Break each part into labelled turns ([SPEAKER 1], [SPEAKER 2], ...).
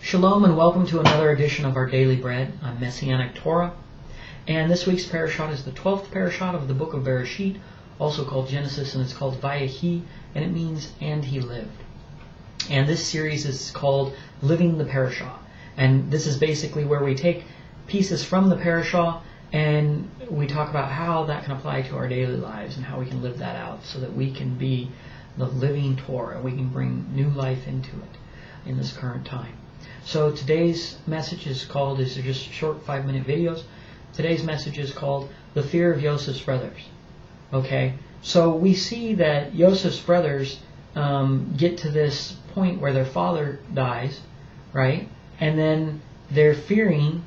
[SPEAKER 1] Shalom and welcome to another edition of our Daily Bread on Messianic Torah. And this week's parashat is the 12th parashat of the book of Bereshit, also called Genesis, and it's called Vayechi, and it means, and he lived. And this series is called Living the Parashat. And this is basically where we take pieces from the parashat and we talk about how that can apply to our daily lives and how we can live that out so that we can be the living Torah. We can bring new life into it in this current time. So today's message is called, these are just short 5-minute videos. Today's message is called The Fear of Yosef's Brothers. Okay, so we see that Yosef's brothers get to this point where their father dies, right? And then they're fearing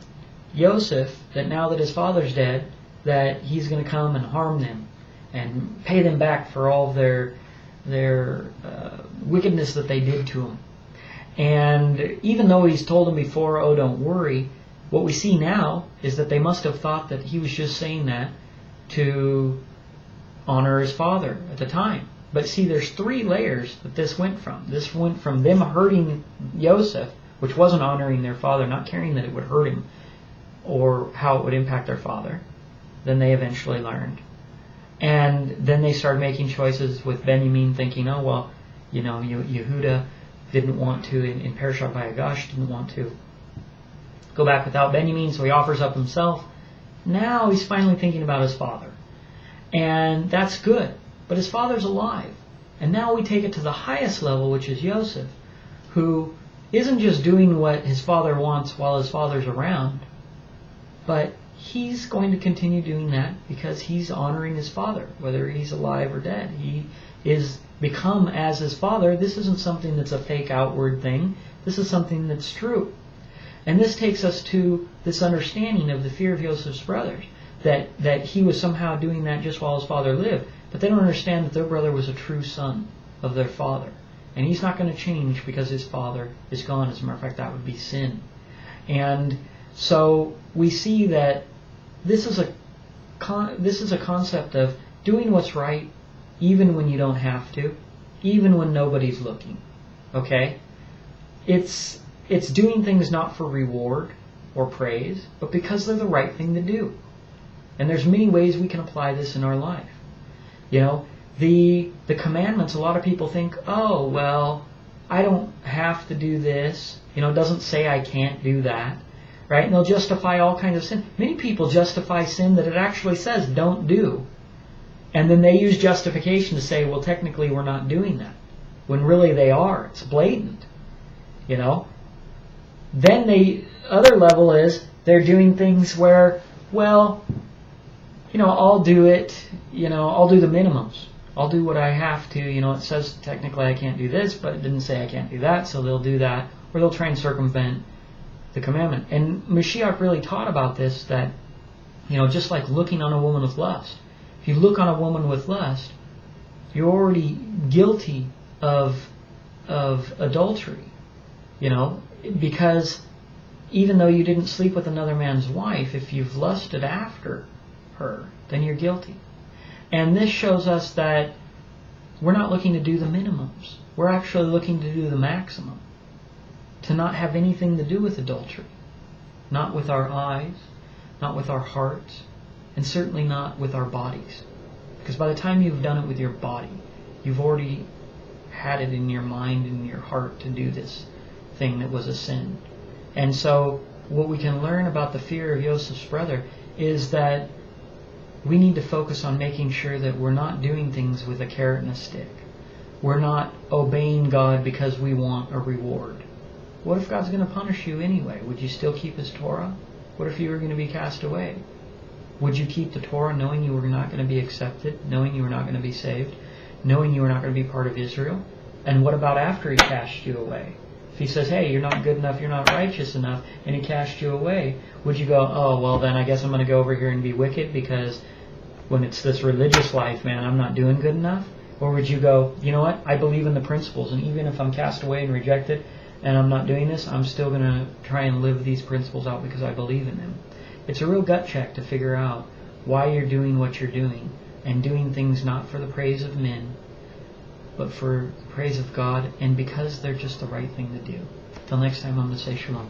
[SPEAKER 1] Yosef, that now that his father's dead, that he's going to come and harm them and pay them back for all of their wickedness that they did to him. And even though he's told them before, oh, don't worry, what we see now is that they must have thought that he was just saying that to honor his father at the time. But see, there's 3 layers that this went from. This went from them hurting Yosef, which wasn't honoring their father, not caring that it would hurt him or how it would impact their father. Then they eventually learned. And then they started making choices with Benjamin, thinking, oh, well, you know, Yehuda didn't want to, in Parashat Vayechi, didn't want to go back without Benjamin, so he offers up himself. Now he's finally thinking about his father. And that's good. But his father's alive. And now we take it to the highest level, which is Yosef, who isn't just doing what his father wants while his father's around, but he's going to continue doing that because he's honoring his father, whether he's alive or dead. He is become as his father. This isn't something that's a fake outward thing. This is something that's true. And this takes us to this understanding of the fear of Yosef's brothers, that he was somehow doing that just while his father lived. But they don't understand that their brother was a true son of their father. And he's not going to change because his father is gone. As a matter of fact, that would be sin. And so we see that this is a concept of doing what's right even when you don't have to, even when nobody's looking. Okay? It's doing things not for reward or praise, but because they're the right thing to do. And there's many ways we can apply this in our life. You know, the commandments, a lot of people think, oh, well, I don't have to do this. You know, it doesn't say I can't do that. Right? And they'll justify all kinds of sin. Many people justify sin that it actually says don't do. And then they use justification to say, well, technically we're not doing that. When really they are. It's blatant. You know? Then the other level is they're doing things where, well, you know, I'll do it. You know, I'll do the minimums. I'll do what I have to. You know, it says technically I can't do this, but it didn't say I can't do that, so they'll do that. Or they'll try and circumvent the commandment. And Mashiach really taught about this, that, you know, just like looking on a woman with lust. If you look on a woman with lust, you're already guilty of adultery. You know, because even though you didn't sleep with another man's wife, if you've lusted after her, then you're guilty. And this shows us that we're not looking to do the minimums. We're actually looking to do the maximum. To not have anything to do with adultery. Not with our eyes, not with our hearts, and certainly not with our bodies. Because by the time you've done it with your body, you've already had it in your mind and your heart to do this thing that was a sin. And so what we can learn about the fear of Yosef's brother is that we need to focus on making sure that we're not doing things with a carrot and a stick. We're not obeying God because we want a reward. What if God's going to punish you anyway? Would you still keep His Torah? What if you were going to be cast away? Would you keep the Torah knowing you were not going to be accepted, knowing you were not going to be saved, knowing you were not going to be part of Israel? And what about after He cast you away? If He says, hey, you're not good enough, you're not righteous enough, and He cast you away, would you go, oh, well then I guess I'm going to go over here and be wicked because when it's this religious life, man, I'm not doing good enough? Or would you go, you know what, I believe in the principles, and even if I'm cast away and rejected, and I'm not doing this, I'm still going to try and live these principles out because I believe in them. It's a real gut check to figure out why you're doing what you're doing, and doing things not for the praise of men, but for the praise of God and because they're just the right thing to do. Till next time, I'm going to say Shalom.